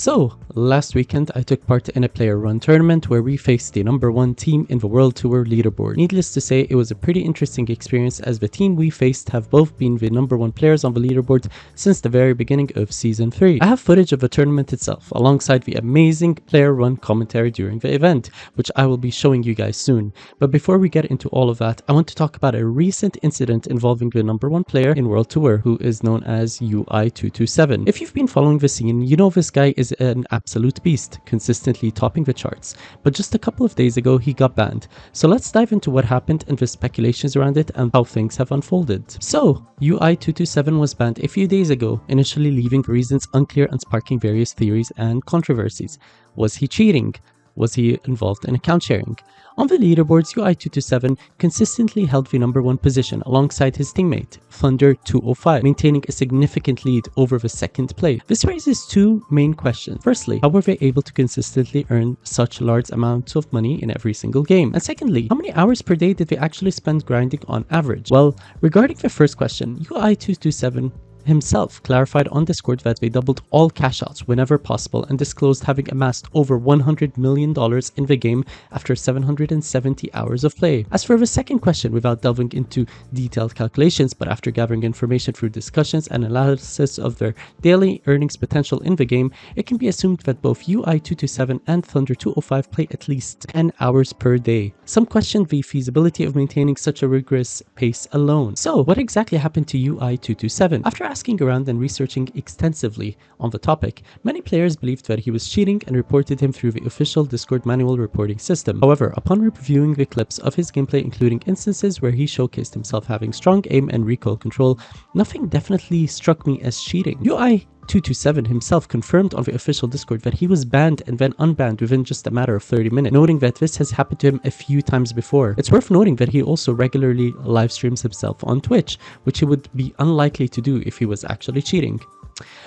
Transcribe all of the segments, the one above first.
So, last weekend I took part in a player-run tournament where we faced the #1 team in the World Tour leaderboard. Needless to say, it was a pretty interesting experience as the team we faced have both been the #1 players on the leaderboard since the very beginning of Season 3. I have footage of the tournament itself, alongside the amazing player-run commentary during the event, which I will be showing you guys soon. But before we get into all of that, I want to talk about a recent incident involving the #1 player in World Tour, who is known as UI227. If you've been following the scene, you know this guy is an absolute beast, consistently topping the charts. But just a couple of days ago, he got banned. So let's dive into what happened and the speculations around it and how things have unfolded. So, UI227 was banned a few days ago, initially leaving the reasons unclear and sparking various theories and controversies. Was he cheating? Was he involved in account sharing? On the leaderboards, UI227 consistently held the #1 position alongside his teammate, Thunder205, maintaining a significant lead over the second place. This raises two main questions. Firstly, how were they able to consistently earn such large amounts of money in every single game? And secondly, how many hours per day did they actually spend grinding on average? Well, regarding the first question, UI227 himself clarified on Discord that they doubled all cash outs whenever possible and disclosed having amassed over $100 million in the game after 770 hours of play. As for the second question, without delving into detailed calculations, but after gathering information through discussions and analysis of their daily earnings potential in the game, it can be assumed that both UI227 and Thunder205 play at least 10 hours per day. Some questioned the feasibility of maintaining such a rigorous pace alone. So, what exactly happened to UI227? After asking around and researching extensively on the topic, many players believed that he was cheating and reported him through the official Discord manual reporting system. However, upon reviewing the clips of his gameplay, including instances where he showcased himself having strong aim and recoil control, nothing definitely struck me as cheating. UI227 himself confirmed on the official Discord that he was banned and then unbanned within just a matter of 30 minutes, noting that this has happened to him a few times before. It's worth noting that he also regularly live streams himself on Twitch, which he would be unlikely to do if he was actually cheating.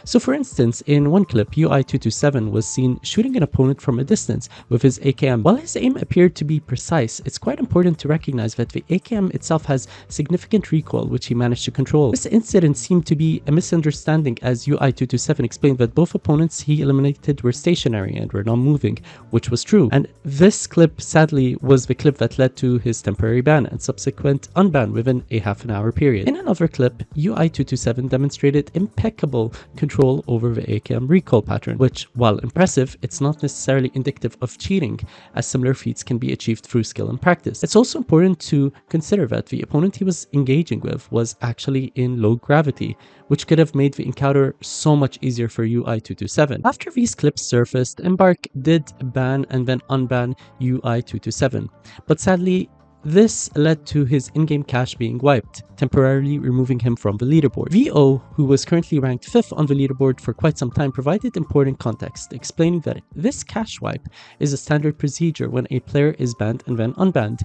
So for instance, in one clip, UI227 was seen shooting an opponent from a distance with his AKM. While his aim appeared to be precise, it's quite important to recognize that the AKM itself has significant recoil, which he managed to control. This incident seemed to be a misunderstanding, as UI227 explained that both opponents he eliminated were stationary and were not moving, which was true. And this clip, sadly, was the clip that led to his temporary ban and subsequent unban within a half an hour period. In another clip, UI227 demonstrated impeccable control over the AKM recoil pattern, which, while impressive, it's not necessarily indicative of cheating, as similar feats can be achieved through skill and practice. It's also important to consider that the opponent he was engaging with was actually in low gravity, which could have made the encounter so much easier for UI227. After these clips surfaced, Embark did ban and then unban UI227, but sadly, this led to his in-game cash being wiped, temporarily removing him from the leaderboard. VO, who was currently ranked 5th on the leaderboard for quite some time, provided important context, explaining that this cash wipe is a standard procedure when a player is banned and then unbanned.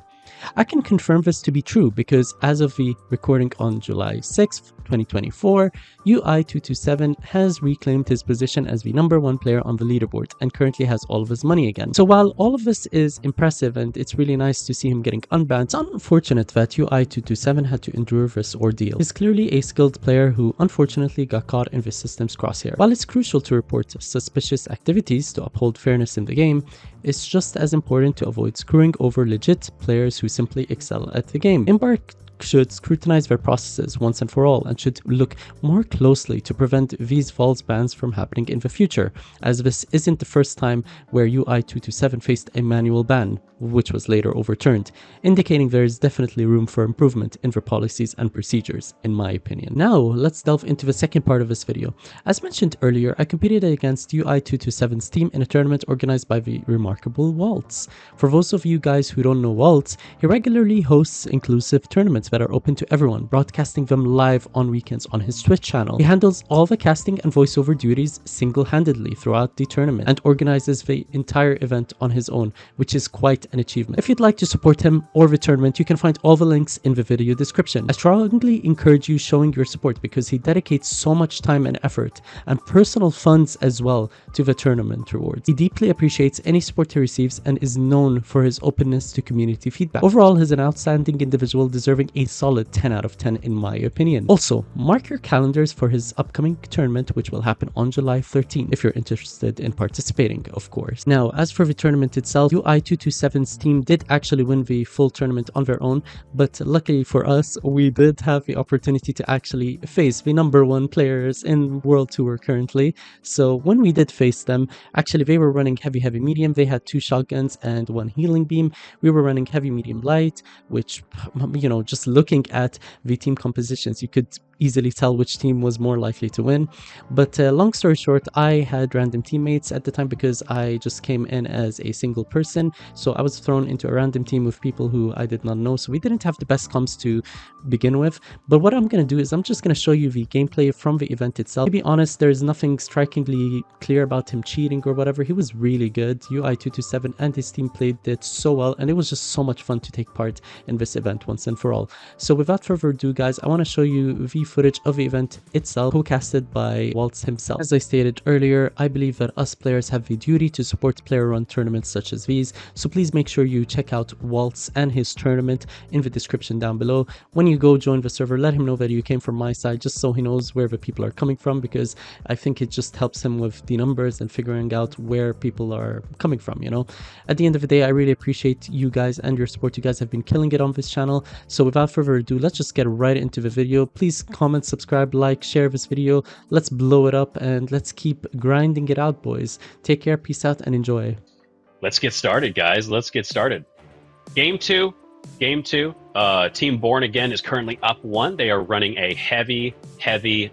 I can confirm this to be true because as of the recording on July 6th, 2024, UI227 has reclaimed his position as the #1 player on the leaderboard and currently has all of his money again. So while all of this is impressive and it's really nice to see him getting unbanned, it's unfortunate that UI227 had to endure this ordeal. He's clearly a skilled player who unfortunately got caught in the system's crosshair. While it's crucial to report suspicious activities to uphold fairness in the game, it's just as important to avoid screwing over legit players who simply excel at the game. Embark should scrutinize their processes once and for all and should look more closely to prevent these false bans from happening in the future, as this isn't the first time where UI227 faced a manual ban, which was later overturned, indicating there is definitely room for improvement in their policies and procedures, in my opinion. Now, let's delve into the second part of this video. As mentioned earlier, I competed against UI227's team in a tournament organized by the remarkable Waltz. For those of you guys who don't know Waltz, he regularly hosts inclusive tournaments that are open to everyone, broadcasting them live on weekends on his Twitch channel. He handles all the casting and voiceover duties single-handedly throughout the tournament and organizes the entire event on his own, which is quite an achievement. If you'd like to support him or the tournament, you can find all the links in the video description. I strongly encourage you showing your support because he dedicates so much time and effort and personal funds as well to the tournament rewards. He deeply appreciates any support he receives and is known for his openness to community feedback. Overall, he's an outstanding individual deserving a a solid 10 out of 10 in my opinion. Also, mark your calendars for his upcoming tournament, which will happen on July 13th if you're interested in participating, of course. Now, as for the tournament itself, UI227's team did actually win the full tournament on their own, but luckily for us, we did have the opportunity to actually face the #1 players in World Tour currently. So when we did face them, actually they were running heavy medium. They had 2 shotguns and 1 healing beam. We were running heavy medium light, which, you know, just looking at the team compositions, you could easily tell which team was more likely to win. But long story short, I had random teammates at the time because I just came in as a single person, so I was thrown into a random team with people who I did not know, so we didn't have the best comms to begin with. But what I'm going to do is I'm just going to show you the gameplay from the event itself. To be honest, there's nothing strikingly clear about him cheating or whatever. He was really good. UI227 and his team played it so well, and it was just so much fun to take part in this event once and for all. So without further ado, guys, I want to show you the footage of the event itself, co-casted by Waltz himself. As I stated earlier, I believe that us players have the duty to support player-run tournaments such as these, so please make sure you check out Waltz and his tournament in the description down below. When you go join the server, let him know that you came from my side, just so he knows where the people are coming from, because I think it just helps him with the numbers and figuring out where people are coming from, you know. At the end of the day, I really appreciate you guys and your support. You guys have been killing it on this channel. So without further ado, let's just get right into the video. Please comment, subscribe, like, share this video. Let's blow it up and let's keep grinding it out, boys. Take care, peace out, and enjoy. Let's get started, guys. Let's get started. Game two. Team Born Again is currently up 1. They are running a heavy,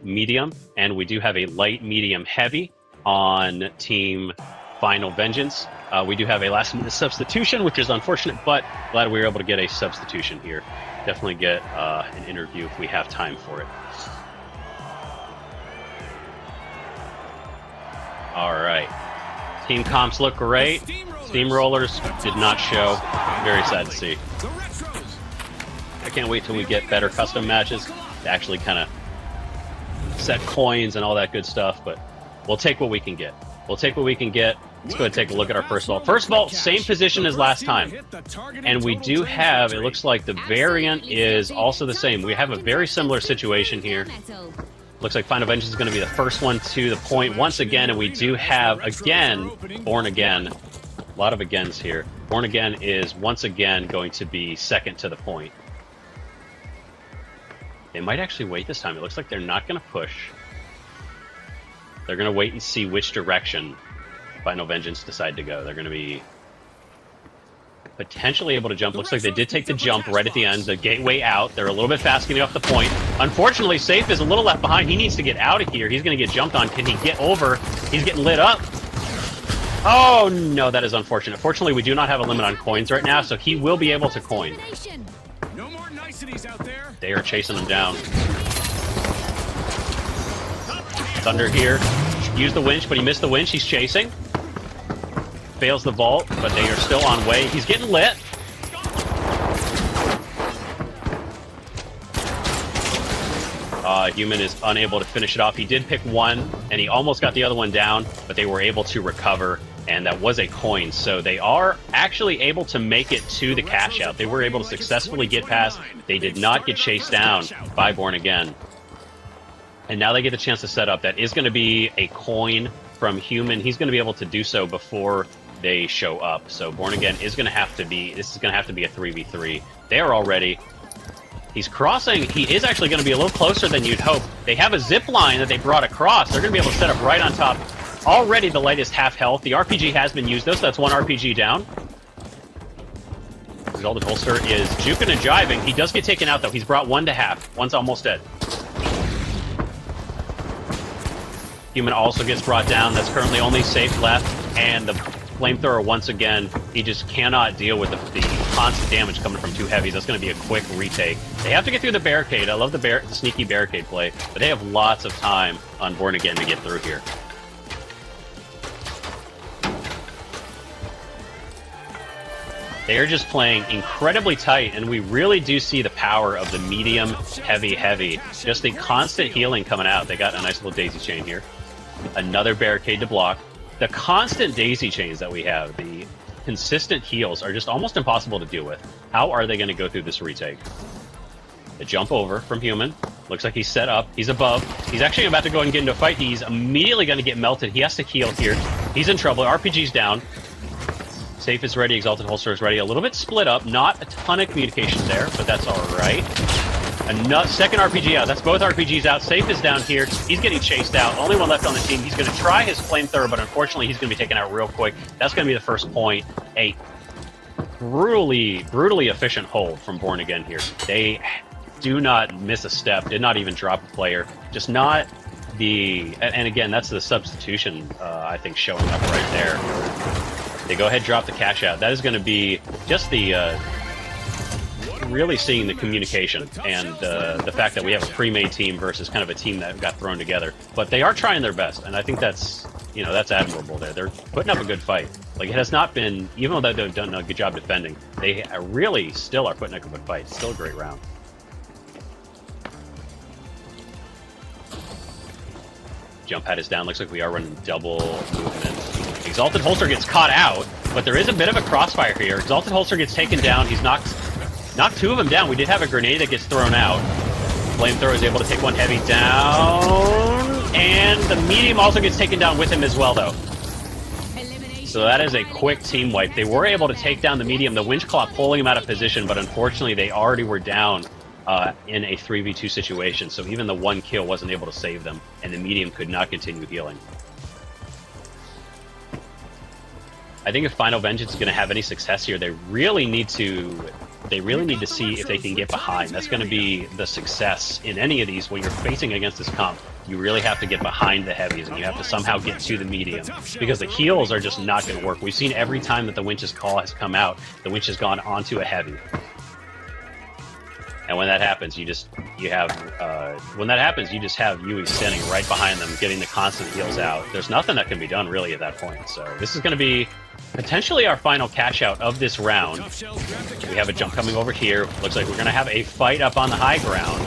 medium, and we do have a light, medium, heavy on Team Final Vengeance. We do have a last-minute substitution, which is unfortunate, but glad we were able to get a substitution here. Definitely get an interview if we have time for it. All right. Team comps look great. Steamrollers did not show. Very sad to see. I can't wait till we get better custom matches to actually kind of set coins and all that good stuff, but we'll take what we can get. Let's go ahead and take a look at our first vault. First vault, same position as last time. And we do have, it looks like the variant is also the same. We have a very similar situation here. Looks like Final Vengeance is going to be the first one to the point once again, and we do have, again, Born Again. A lot of agains here. Born Again is once again going to be second to the point. They might actually wait this time. It looks like they're not going to push. They're going to wait and see which direction Final Vengeance decide to go. They're going to be potentially able to jump. Looks like they did take the jump right at the end, the gateway out. They're a little bit fast getting off the point. Unfortunately, Safe is a little left behind. He needs to get out of here. He's going to get jumped on. Can he get over? He's getting lit up. Oh, no, that is unfortunate. Fortunately, we do not have a limit on coins right now, so he will be able to coin. No more niceties out there. They are chasing him down. Thunder here. Used the winch, but he missed the winch. He's chasing. Fails the vault, but they are still on way. He's getting lit. Human is unable to finish it off. He did pick one, and he almost got the other one down, but they were able to recover, and that was a coin. So they are actually able to make it to the cash out. They were able to successfully get past. They did not get chased down by Born Again. And now they get a chance to set up. That is going to be a coin from Human. He's going to be able to do so before they show up. So Born Again is going to have to be, this is going to have to be a 3v3. They're already, he's crossing. He is actually going to be a little closer than you'd hope. They have a zip line that they brought across. They're going to be able to set up right on top. Already the light is half health. The RPG has been used though, so that's one RPG down. Golden Holster is juking and jiving. He does get taken out though. He's brought one to half. One's almost dead. Human also gets brought down. That's currently only Safe left, and the Flamethrower once again, he just cannot deal with the constant damage coming from 2 heavies. That's going to be a quick retake. They have to get through the barricade. I love the sneaky barricade play, but they have lots of time on Born Again to get through here. They're just playing incredibly tight, and we really do see the power of the medium, heavy. Just the constant healing coming out. They got a nice little daisy chain here. Another barricade to block. The constant daisy chains that we have, the consistent heals, are just almost impossible to deal with. How are they going to go through this retake? The jump over from Human. Looks like he's set up. He's above. He's actually about to go and get into a fight. He's immediately going to get melted. He has to heal here. He's in trouble. RPG's down. Safe is ready. Exalted Holster is ready. A little bit split up. Not a ton of communication there, but that's all right. Second RPG out. That's both RPGs out. Safe is down here. He's getting chased out. Only one left on the team. He's going to try his flamethrower, but unfortunately he's going to be taken out real quick. That's going to be the first point. A brutally efficient hold from Born Again here. They do not miss a step. Did not even drop a player. Just not the... And again, that's the substitution, I think, showing up right there. They go ahead and drop the cash out. That is going to be just the... really seeing the communication and the fact that we have a pre-made team versus kind of a team that got thrown together. But they are trying their best, and I think that's, you know, that's admirable there. They're putting up a good fight. Like, it has not been, even though they've done a good job defending, they really still are putting up a good fight. It's still a great round. Jump pad is down. Looks like we are running double movement. Exalted Holster gets caught out, but there is a bit of a crossfire here. Exalted Holster gets taken down. He's knocked two of them down. We did have a grenade that gets thrown out. Flamethrower is able to take one heavy down, and the medium also gets taken down with him as well, though. So that is a quick team wipe. They were able to take down the medium, the winch claw pulling him out of position, but unfortunately they already were down in a 3v2 situation, so even the one kill wasn't able to save them, and the medium could not continue healing. I think if Final Vengeance is going to have any success here, they really need to see if they can get behind. That's going to be the success in any of these. When you're facing against this comp, you really have to get behind the heavies, and you have to somehow get to the medium, because the heals are just not going to work. We've seen every time that the winch's call has come out, the winch has gone onto a heavy. And when that happens, you just have Yui standing right behind them, getting the constant heals out. There's nothing that can be done really at that point. So this is going to be potentially our final cash out of this round. We have a jump coming over here. Looks like we're going to have a fight up on the high ground.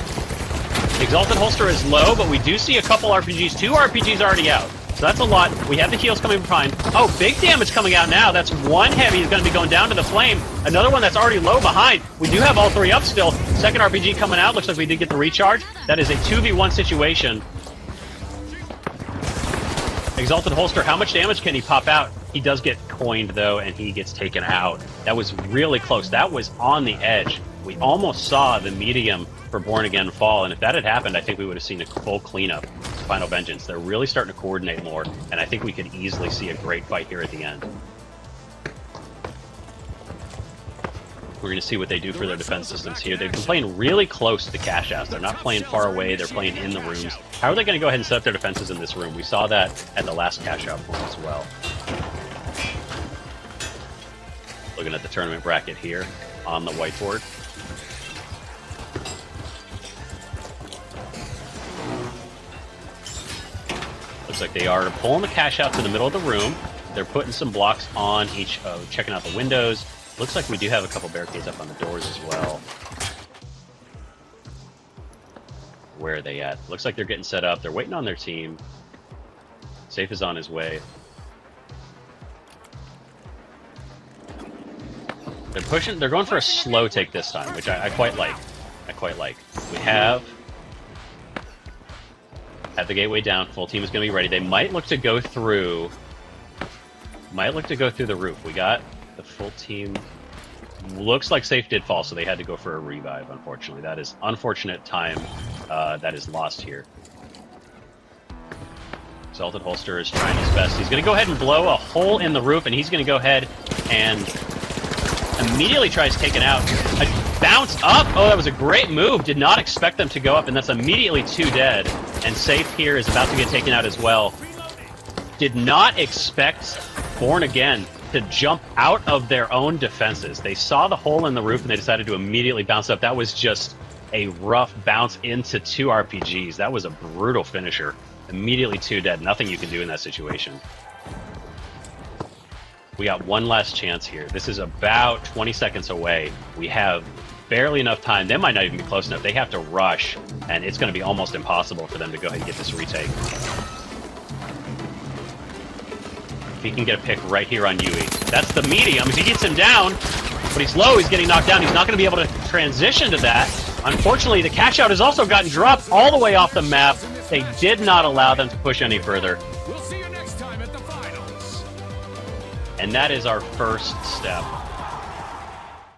Exalted Holster is low, but we do see a couple RPGs. 2 RPGs already out. So that's a lot. We have the heals coming behind. Oh, big damage coming out now. That's one heavy is going to be going down to the flame. Another one that's already low behind. We do have all 3 up still. Second RPG coming out. Looks like we did get the recharge. That is a 2v1 situation. Exalted Holster, how much damage can he pop out? He does get coined, though, and he gets taken out. That was really close. That was on the edge. We almost saw the medium for Born Again fall, and if that had happened, I think we would have seen a full cleanup to Final Vengeance. They're really starting to coordinate more, and I think we could easily see a great fight here at the end. We're going to see what they do for their defense systems here. They've been playing really close to the cash outs. They're not playing far away. They're playing in the rooms. How are they going to go ahead and set up their defenses in this room? We saw that at the last cash out point as well. Looking at the tournament bracket here on the whiteboard. Looks like they are pulling the cash out to the middle of the room. They're putting some blocks on each, checking out the windows. Looks like we do have a couple barricades up on the doors as well. Where are they at? Looks like they're getting set up. They're waiting on their team. Safe is on his way. They're pushing. They're going for a slow take this time, which I quite like. We have the gateway down. Full team is going to be ready. They might look to go through. The roof. We got the full team. Looks like Safe did fall, so they had to go for a revive, unfortunately. That is unfortunate time that is lost here. Exalted Holster is trying his best. He's going to go ahead and blow a hole in the roof, and he's going to go ahead and immediately tries taking out. A bounce up! Oh, that was a great move. Did not expect them to go up, and that's immediately 2 dead. And Safe here is about to get taken out as well. Did not expect Born Again to jump out of their own defenses. They saw the hole in the roof and they decided to immediately bounce up. That was just a rough bounce into 2 RPGs. That was a brutal finisher. Immediately 2 dead. Nothing you can do in that situation. We got one last chance here. This is about 20 seconds away. We have barely enough time. They might not even be close enough. They have to rush, and it's going to be almost impossible for them to go ahead and get this retake. If he can get a pick right here on Yui. That's the medium. He gets him down, but he's low. He's getting knocked down. He's not going to be able to transition to that. Unfortunately, the cash out has also gotten dropped all the way off the map. They did not allow them to push any further. We'll see you next time at the finals. And that is our first step.